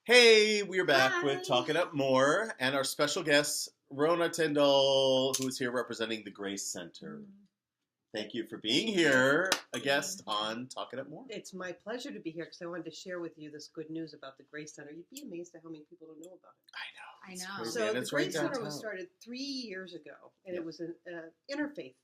Hey, we're back Hi. with Talking Up More and our special guest, Rona Tyndall, who's here representing the Grace Center. Thank you for being here, a guest on Talking Up More. It's my pleasure to be here because I wanted to share with you this good news about the Grace Center. You'd be amazed at how many people don't know about it. I know. I It's know. crazy, So and the it's right Grace Center downtown. was started 3 years ago, and Yep. it was an interfaith,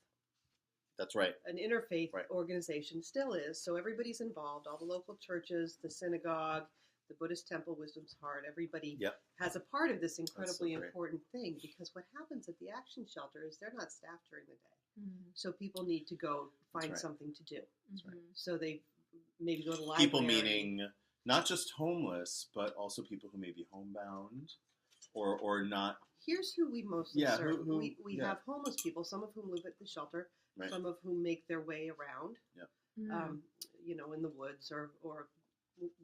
That's right. an interfaith Right. organization, still is. So everybody's involved, all the local churches, the synagogue, the Buddhist temple, Wisdom's Heart, everybody Yep. has a part of this incredibly great. important thing, because what happens at the Action Shelter is they're not staffed during the day. Mm-hmm. So people need to go find right. something to do. That's right. So they maybe go to the library. People meaning not just homeless, but also people who may be homebound or not. Here's who we mostly Yeah, serve. who- we yeah. have homeless people, some of whom live at the shelter, Right. some of whom make their way around, Mm-hmm. in the woods or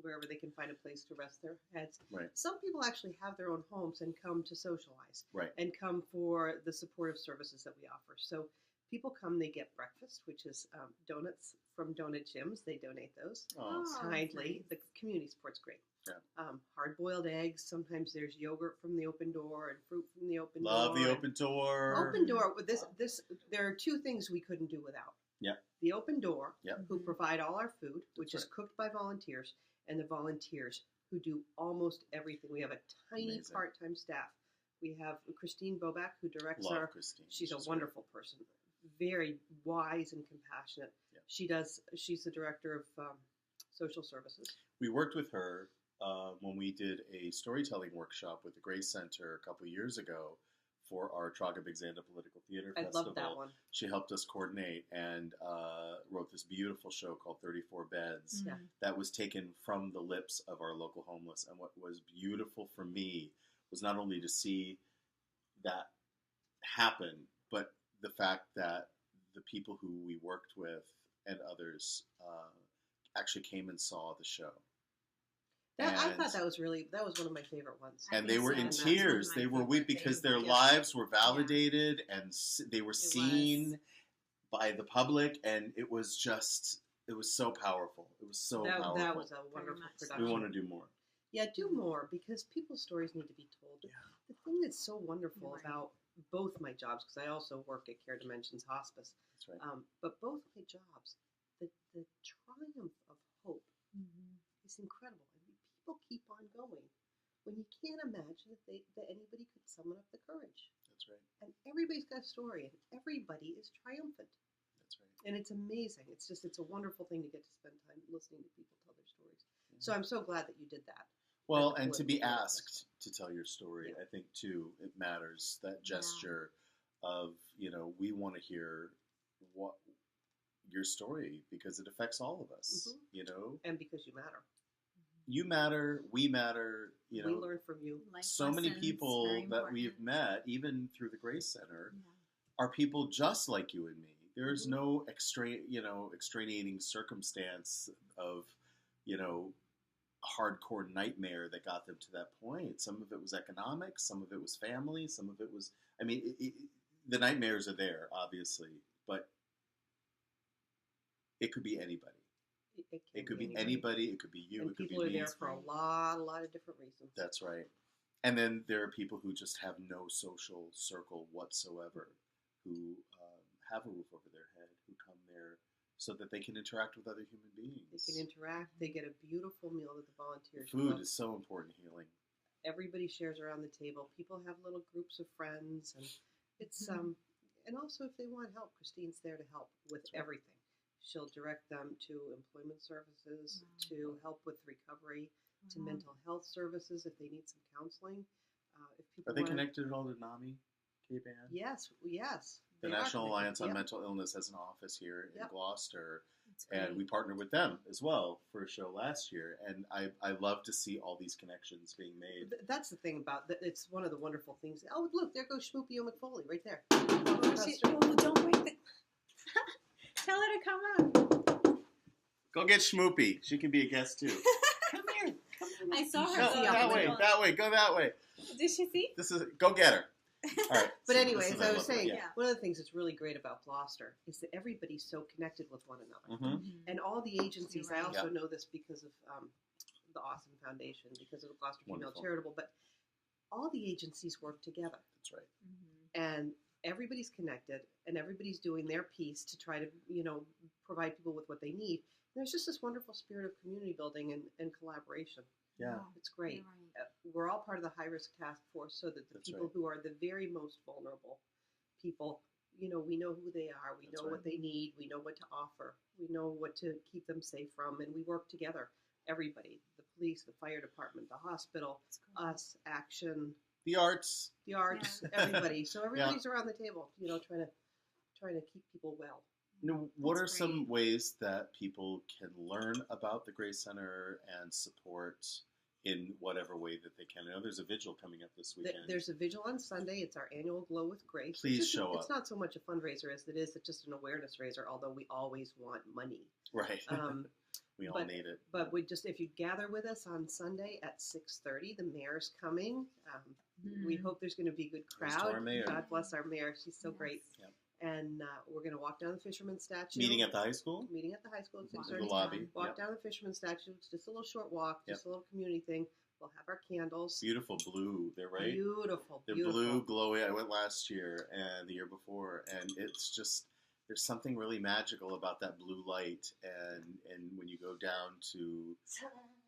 wherever they can find a place to rest their heads. Right. Some people actually have their own homes and come to socialize Right. and come for the supportive services that we offer. So people come, they get breakfast, which is donuts from Donut Jims. They donate those Oh, kindly. nice. The community support's great. Yeah. Hard-boiled eggs. Sometimes there's yogurt from the Open Door and fruit from the Open Door. love the and- open door. Open Door. With this, there are two things we couldn't do without. Yeah. The Open Door, Yep. who provide all our food, which is right. cooked by volunteers, and the volunteers who do almost everything. We have a tiny Amazing. part-time staff. We have Christine Boback, who directs Love our. Christine. She's a great. wonderful person, very wise and compassionate. Yeah. She's the director of social services. We worked with her when we did a storytelling workshop with the Grace Center a couple of years ago for our Traga Bigzanda Political Theater I Festival. love that one. She helped us coordinate and wrote this beautiful show called 34 Beds Yeah. that was taken from the lips of our local homeless. And what was beautiful for me was not only to see that happen, but the fact that the people who we worked with and others actually came and saw the show. I And- thought that was one of my favorite ones. I And they think were so. in That's one of tears. my They were favorite weak because their things. Yeah. lives were validated and they were seen by the public, and it was so powerful. It was so powerful. That was a wonderful much so. production. We want to do more. Yeah, do more, because people's stories need to be told. Yeah. The thing that's so wonderful You're right. about both my jobs, because I also work at Care Dimensions Hospice, That's right. but both my jobs, the triumph of hope Mm-hmm. is incredible. I mean, people keep on going when you can't imagine that anybody could summon up the courage. That's right. And everybody's got a story, and everybody is triumphant. That's right. And it's amazing. It's a wonderful thing to get to spend time listening to people tell their stories. So I'm so glad that you did that. Well, the and to be political asked to tell your story, Yeah. I think too, it matters. That gesture of, we want to hear what your story, because it affects all of us. Mhm. And because you matter. You matter, we matter. We learn from you. Life So many lessons, people very that we've important. met, even through the Grace Center, Yeah. are people just like you and me. There's Mhm. no extraneating circumstance of, hardcore nightmare that got them to that point. Some of it was economic, some of it was family, some of it was, the nightmares are there, obviously, but it could be anybody. It could be anybody, it could be you, And it could people be are me. there for a lot of different reasons. That's right. And then there are people who just have no social circle whatsoever, who have a roof over their head, who come there so that they can interact with other human beings. They can interact. They get a beautiful meal that the volunteers Food cook. is so important in healing. Everybody shares around the table. People have little groups of friends, and it's Mhm. and also if they want help, Christine's there to help with That's right. everything. She'll direct them to employment services, Wow. to help with recovery, to Wow. mental health services if they need some counseling. If people Are they wanna- connected at all to NAMI, K-Band? Yes. The they are National connected. Alliance on Yep. Mental Illness has an office here in Yep. Gloucester, That's and we great. partnered with them as well for a show last year. And I love to see all these connections being made. That's the thing about that. It's one of the wonderful things. Oh, look, there goes Schmoopy McFoley right there. Don't break the. Tell her to come up. Go get Schmoopy. She can be a guest too. Come here. I saw her. Go see that up way. there. That way. Go that way. Did she see? Go get her. All right. But so anyway, this as is I was love her. saying, Yeah. one of the things that's really great about Gloucester is that everybody's so connected with one another. Mhm. Mhm. And all the agencies, I You're right. also know this because of the Awesome Foundation, because of the Gloucester Female Wonderful. Charitable, but all the agencies work together, That's right. and everybody's connected, and everybody's doing their piece to try to, provide people with what they need. And there's just this wonderful spirit of community building and collaboration. Yeah. It's great. You're right. We're all part of the high-risk task force, so that the That's people right. who are the very most vulnerable people, we know who they are, we That's know right. what they need, we know what to offer, we know what to keep them safe from, and we work together. Everybody, the police, the fire department, the hospital, That's great. us, Action, The arts. the arts, everybody. So everybody's around the table, trying to keep people well. What That's are some ways that people can learn about the Grace Center and support in whatever way that they can? I know there's a vigil coming up this weekend. There's a vigil on Sunday. It's our annual Glow with Grace. Please It's show up. It's not so much a fundraiser as it is just an awareness raiser, although we always want money. Right. We all but- need it. But if you gather with us on Sunday at 6:30, the mayor's coming. We hope there's going to be a good Here's to crowd. our mayor. God bless our mayor. She's so Yes. great. Yep. And we're going to walk down the Fisherman's statue. Meeting at the high school? Meeting at the high school at Wow. 6:30. The lobby. Walk Yep. down the Fisherman's statue. It's just a little short walk, just a little community thing. We'll have our candles. Beautiful blue. They're right. Beautiful, They're beautiful. blue, glowy. I went last year and the year before, and it's just there's something really magical about that blue light. And when you go down to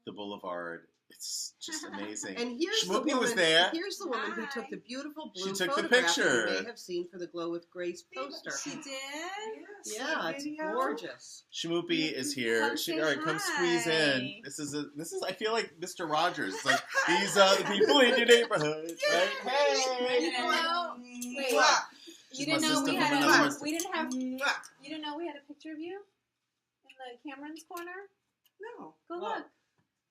the boulevard, it's just amazing. And here's the Shmoopy woman. was there. Here's the woman who Hi. took the beautiful blue She took the photograph that picture. you may have seen for the Glow with Grace poster. She did? Yeah, it's gorgeous. Shmoopy is here. Come say All right, come squeeze in. hi. This is I feel like Mr. Rogers. It's like these are the people in your neighborhood, right? Hey. You didn't know? Wait. Mwah. She's You didn't my know sister we from had another a mother. we didn't have Mwah. you didn't know we had a picture of you in the Cameron's corner? No. Go Well, look.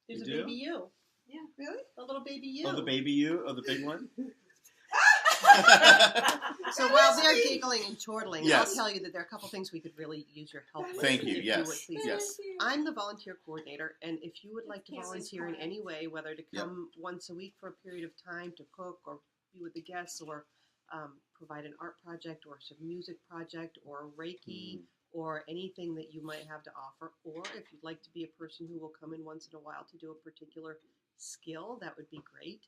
There's You a do? baby you. Yeah. Really? A little baby you. Oh, the baby you? Oh, the big one? So while they're giggling and chortling, Yes. I'll tell you that there are a couple things we could really use your help with. Thank you. if Yes. would please. Yes. I'm the volunteer coordinator, and if you would like to Cameron's volunteer in corner. any way, whether to Yep. come once a week for a period of time to cook or be with the guests or provide an art project or some music project or Reiki or anything that you might have to offer, or if you'd like to be a person who will come in once in a while to do a particular skill, that would be great.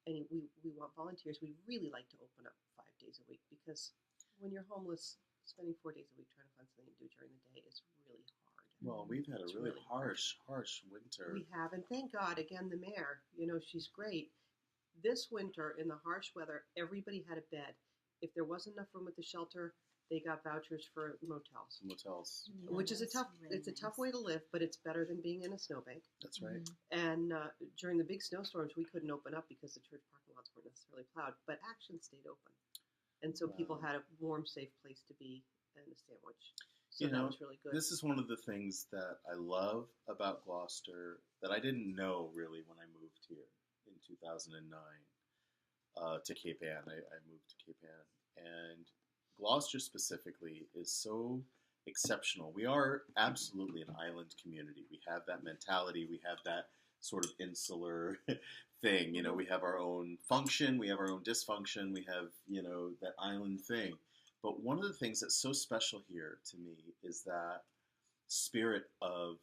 And we want volunteers. We really like to open up 5 days a week because when you're homeless, spending 4 days a week trying to find something to do during the day is really hard. Well, we've had a It's really really hard. harsh winter. We have, and thank God, again, the mayor, she's great. This winter, in the harsh weather, everybody had a bed. If there wasn't enough room at the shelter, they got vouchers for motels, Motels. which is it's a tough way to live, but it's better than being in a snowbank. That's right. And during the big snowstorms, we couldn't open up because the church parking lots weren't necessarily plowed, but Action stayed open. And so people Wow. had a warm, safe place to be and a sandwich. So You that know, was really good. This is one of the things that I love about Gloucester that I didn't know really when I moved here in 2009 to Cape Ann. I moved to Cape Ann. And Gloucester specifically is so exceptional. We are absolutely an island community. We have that mentality. We have that sort of insular thing. We have our own function. We have our own dysfunction. We have, that island thing. But one of the things that's so special here to me is that spirit of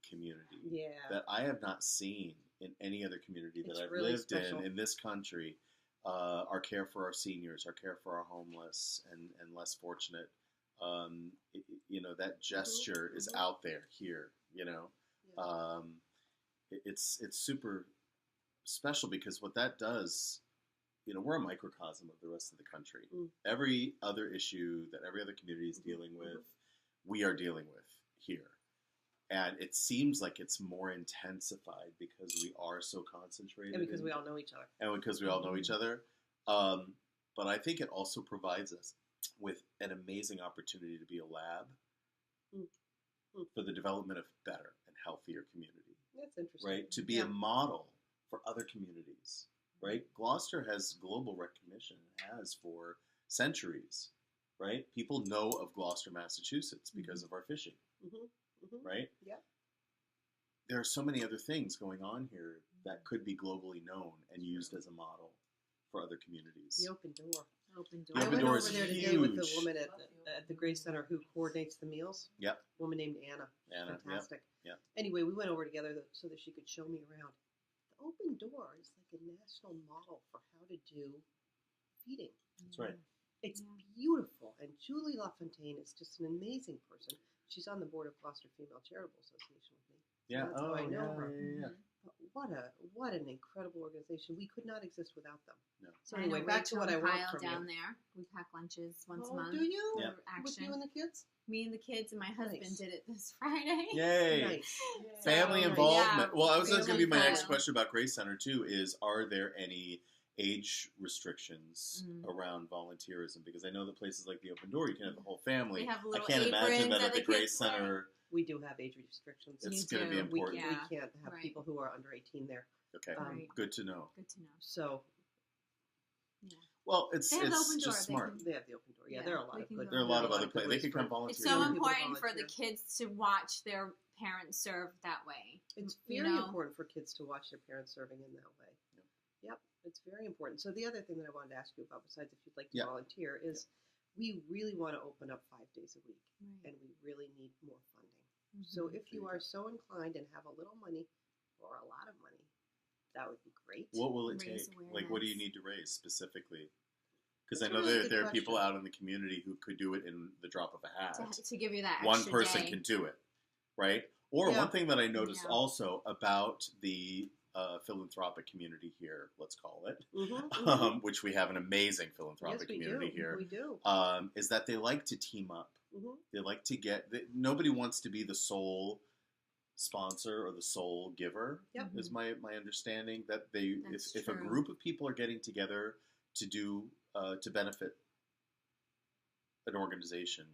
community Yeah. that I have not seen in any other community that It's I've really lived special. in this country. Our care for our seniors, our care for our homeless and less fortunate. That gesture is out there here. Yeah. It's super special because what that does, we're a microcosm of the rest of the country. Mm. Every other issue that every other community is dealing with, we are dealing with here. And it seems like it's more intensified because we are so concentrated. And because we all know each other. And because we all know each other. But I think it also provides us with an amazing opportunity to be a lab for the development of better and healthier community, That's interesting. right? To be a model for other communities, right? Gloucester has global recognition, it has for centuries, right? People know of Gloucester, Massachusetts because of our fishing, right? Yeah. There are so many other things going on here that could be globally known and used as a model for other communities. The open door. Open The door. I open went door over is there today with the huge. woman at the Grace Center who coordinates the meals. Yep. A woman named Anna. Anna, yep, Fantastic. yep. Anyway, we went over together so that she could show me around. The open door is like a national model for how to do feeding. That's right. It's Yeah. beautiful, and Julie LaFontaine is just an amazing person. She's on the board of Gloucester Female Charitable Association with me. Yeah. That's Oh, how I know yeah, her. yeah, yeah. But what an incredible organization. We could not exist without them. No. So I anyway, know back to Rachel what I and want Kyle from down you. there. We pack lunches once a Oh, month. do you? Yeah. For With action. you and the kids? Me and the kids and my husband Nice. did it this Friday. Yay. Nice. Family So, involvement. yeah, Well, that's going to be my family next style. question about Grace Center too. Is are there any age restrictions Mm. around volunteerism? Because I know that places like the Open Door, you can have the whole family. They have I little can't imagine aprons that that at the the Grace kids wear. Center, We do have age restrictions. it's You going to be do. We, important. Yeah. we can't have Right. people who are under 18 there. Okay, Right. good to know. Good to know. So Yeah. Well, it's They have the open just door. They smart. can- they have the open door. Yeah, Yeah, there are a lot they of can good. go There are a lot of other good places. They ways could come It's volunteer. so young people to important for the volunteer. kids to watch their parents serve that way. It's you very know? important for kids to watch their parents serving in that way. Yep, it's very important. So the other thing that I wanted to ask you about, besides if you'd like to Yeah. volunteer, is we really want to open up 5 days a week, Right. and we really need more funding. So Mhm. if you are so inclined and have a little money or a lot of money, that would be great. What will it Raise take? Like, what do you awareness. need to raise specifically? Because I That's a know really that good there are people question. out in the community who could do it in the drop of a hat. to give you that One extra person day. can do it, right? Or Yeah. one thing that I noticed Yeah. also about the philanthropic community here, let's call it, which we have an amazing philanthropic Yes, we community do. here, We do. is that they like to team up. Mhm. They like to nobody wants to be the sole sponsor or the sole giver. Yep. Is my understanding that they That's if a true. group of people are getting together to do to benefit an organization,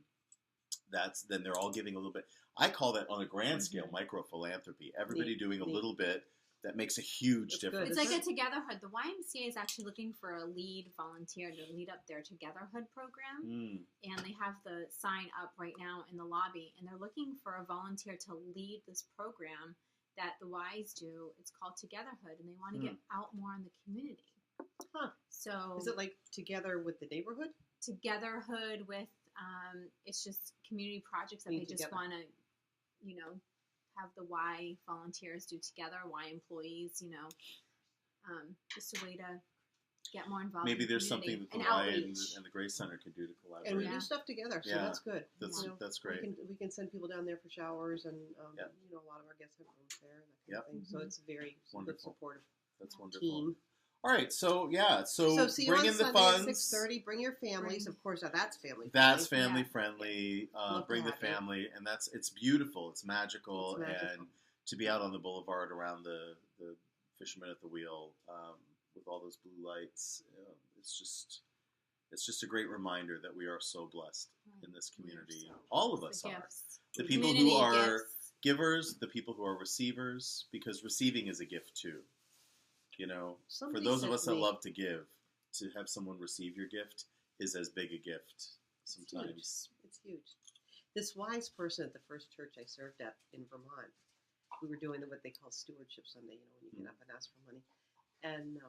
then they're all giving a little bit. I call that on a grand scale micro philanthropy. Everybody Neat, doing a neat. little bit that makes a huge That's good. difference. It's like a Isn't Togetherhood. The YMCA is actually looking for a lead volunteer to lead up their Togetherhood program. Mm, And they have the sign up right now in the lobby. And they're looking for a volunteer to lead this program that the Ys do. It's called Togetherhood. And they want to get out more in the community. Huh. So Is it like together with the neighborhood? Togetherhood with, it's just community projects that Being they just together. want to, have the Y volunteers do together, Y employees, just a way to get more involved. maybe in the there's something community. that the An Y outreach. and the Grace Center can do to collaborate. And we Yeah. do stuff together, so Yeah. that's good. That's You know, that's great. We can send people down there for showers, and Yep. a lot of our guests have rooms there and that kind Yep. of thing. So Mhm. it's a very good Wonderful. supportive That's wonderful. team. All right, so yeah, so see you bring on in the Sunday funds. at 6:30. Bring your families. Bring- Of course, now that's family. That's friendly. family Yeah. friendly. Love to Bring the have you. family, and it's beautiful. It's magical, It's magical. and to be out on the boulevard around the Fisherman at the Wheel with all those blue lights, it's just a great reminder that we are so blessed in this community. All of us The are. gifts. The people who Community are gifts. givers, the people who are receivers, because receiving is a gift too. Somebody For those said of us to that me- love to give, to have someone receive your gift is as big a gift sometimes. It's huge. This wise person at the first church I served at in Vermont, we were doing what they call Stewardship Sunday, when you get up and ask for money. And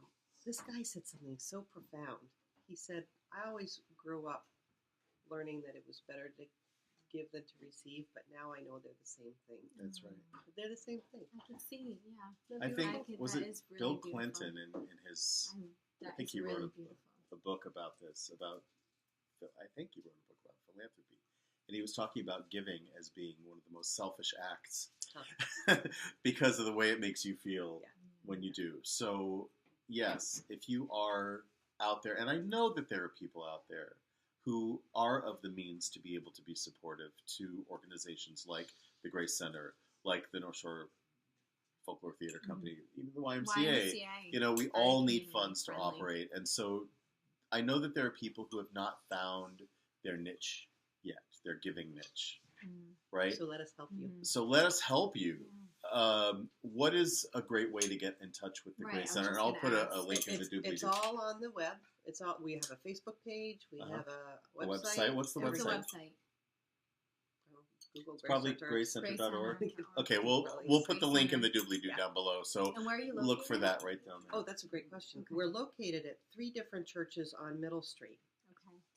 this guy said something so profound. He said, I always grew up learning that it was better to give than to receive, but now I know they're the same thing. That's right. They're the same thing. I can see, yeah. They're I think, beautiful. was that it is really Bill beautiful. Clinton in his, That think is he really wrote beautiful. a book about this, I think he wrote a book about philanthropy. And he was talking about giving as being one of the most selfish acts because of the way it makes you feel Yeah. when you do. So, yes, if you are out there, and I know that there are people out there who are of the means to be able to be supportive to organizations like the Grace Center, like the North Shore Folklore Theater Company, even the YMCA. We Very all need community funds to friendly. operate. And so I know that there are people who have not found their niche yet, their giving niche, Mm. right? So let us help you. Mhm. So let us help you. Yeah. What is a great way to get in touch with the Right, Grace I was Center? And just I'll gonna put a ask. link in the doobly It's all on the web. We have a Facebook page. We Uh-huh. have a The website. website? What's the What's the website? website? Google It's Grace probably Center. gracecenter.org. Gracecenter. Okay, we'll put the link in the doobly-doo Yeah. down below. So And where are you located? look for that right down there. Oh, that's a great question. Okay. We're located at 3 different churches on Middle Street.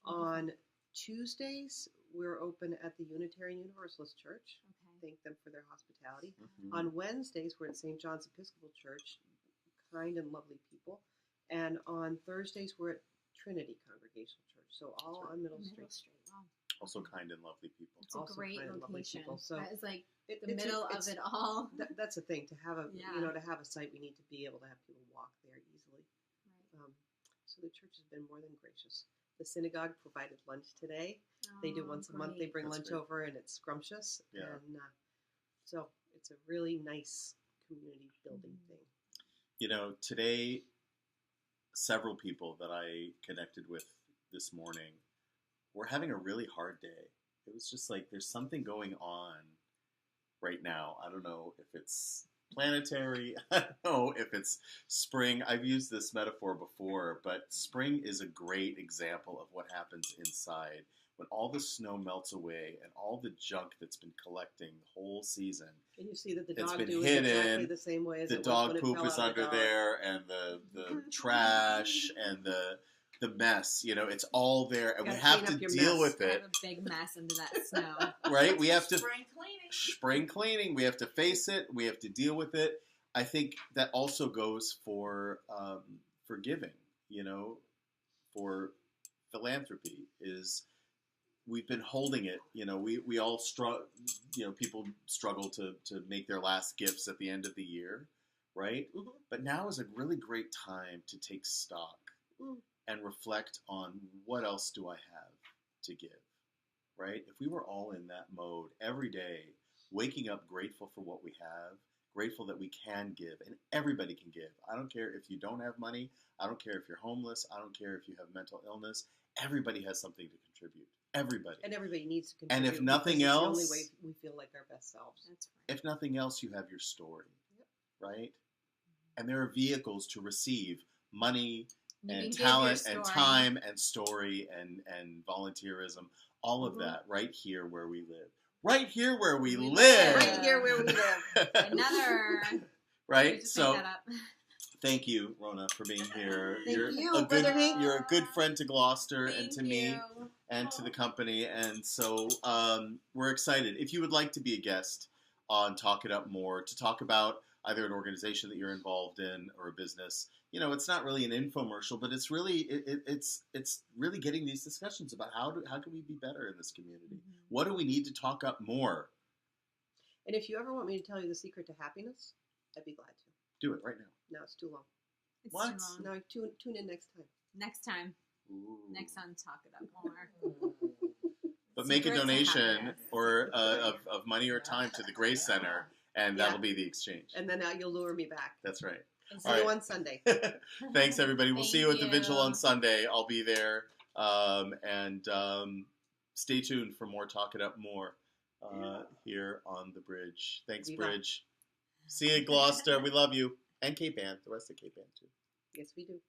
On Tuesdays, we're open at the Unitarian Universalist Church. Okay. Thank them for their hospitality. Mhm. On Wednesdays, we're at St. John's Episcopal Church, kind and lovely people. And on Thursdays, we're at Trinity Congregational Church. So all on Middle Middle Street. Street. Wow. Also kind and lovely people. It's a Also great kind and lovely location. people. So that is like the it's a- middle of it's- it all. That's the thing, to have a Yeah. to have a site, we need to be able to have people walk there easily. Right. So the church has been more than gracious. The synagogue provided lunch today. They do Oh, once a month. They great. bring That's lunch great. over, and it's scrumptious. Yeah. And so it's a really nice community building Mhm. thing. You know, today, several people that I connected with this morning were having a really hard day. It was just like there's something going on right now. I don't know if it's planetary. I don't know if it's spring. I've used this metaphor before, but spring is a great example of what happens inside when all the snow melts away and all the junk that's been collecting the whole season. And you see that the It's dog been do hidden. exactly the same way as The it was dog when it poop fell is out of the under dog. there, and the trash and the mess. You know, it's all there, and we Gotta have clean to up your deal mess. with I it, have a big mess under that snow. right? We have to Spring cleaning. spring cleaning. We have to face it. We have to deal with it. I think that also goes for giving. You know, for philanthropy is. We've been holding it. You know, we all struggle. You know, people struggle to make their last gifts at the end of the year, right? Mhm. But now is a really great time to take stock Mm. and reflect on what else do I have to give, right? If we were all in that mode every day, waking up grateful for what we have, grateful that we can give, and everybody can give. I don't care if you don't have money. I don't care if you're homeless. I don't care if you have mental illness. Everybody has something to contribute. Everybody. And everybody needs to And contribute. if nothing because else- it's the only way we feel like our best selves. That's right. If nothing else, you have your story, Yep. right? And there are vehicles to receive money You and can give your talent and story. time and story and volunteerism, all of Mhm. that right here where we live. Right here where we We live. live. Right here where we live. Another. You Right? just So made that up. thank you, Rona, for being here. Thank you're you, a good Brother Hank. you're a good friend to Gloucester and Thank to me you. and to the company. And so we're excited. If you would like to be a guest on Talk It Up More, to talk about either an organization that you're involved in or a business, you know, it's not really an infomercial, but it's really it's really getting these discussions about how can we be better in this community? Mhm. What do we need to talk up more? And if you ever want me to tell you the secret to happiness, I'd be glad to. Do it right now. No, it's too long. It's What? too long. No, tune in next time. Next time. Ooh. Next on Talk It Up More. But make a Secrets to donation happiness. or of money or time to the Grace Center, and Yeah. that'll be the exchange. And then you'll lure me back. That's right. See All you right. on Sunday. Thanks, everybody. We'll see you at the Thank vigil you. on Sunday. I'll be there. And stay tuned for more Talk It Up More here on the Bridge. Thanks, Viva. Bridge. See you, Gloucester. We love you. And Cape Ann. The rest of Cape Ann, too. Yes, we do.